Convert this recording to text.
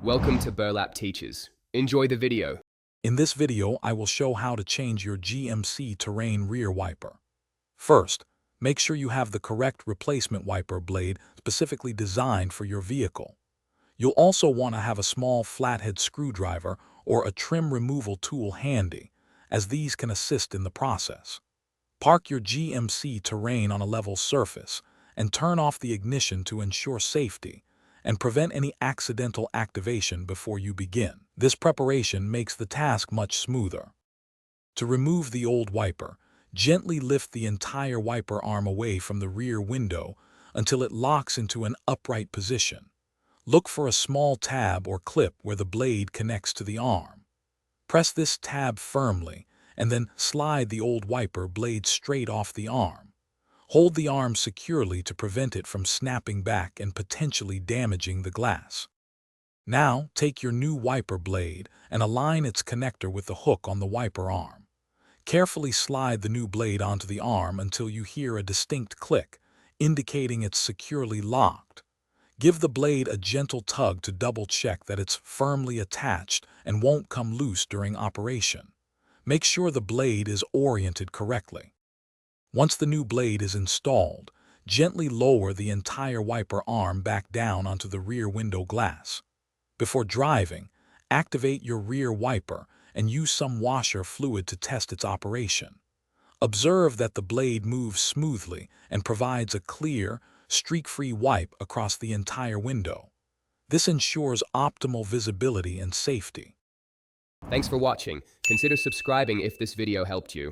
Welcome to Burlap Teachers. Enjoy the video. In this video, I will show how to change your GMC Terrain rear wiper. First, make sure you have the correct replacement wiper blade specifically designed for your vehicle. You'll also want to have a small flathead screwdriver or a trim removal tool handy, as these can assist in the process. Park your GMC Terrain on a level surface and turn off the ignition to ensure safety and prevent any accidental activation before you begin. This preparation makes the task much smoother. To remove the old wiper, gently lift the entire wiper arm away from the rear window until it locks into an upright position. Look for a small tab or clip where the blade connects to the arm. Press this tab firmly and then slide the old wiper blade straight off the arm. Hold the arm securely to prevent it from snapping back and potentially damaging the glass. Now, take your new wiper blade and align its connector with the hook on the wiper arm. Carefully slide the new blade onto the arm until you hear a distinct click, indicating it's securely locked. Give the blade a gentle tug to double-check that it's firmly attached and won't come loose during operation. Make sure the blade is oriented correctly. Once the new blade is installed, gently lower the entire wiper arm back down onto the rear window glass. Before driving, activate your rear wiper and use some washer fluid to test its operation. Observe that the blade moves smoothly and provides a clear, streak-free wipe across the entire window. This ensures optimal visibility and safety. Thanks for watching. Consider subscribing if this video helped you.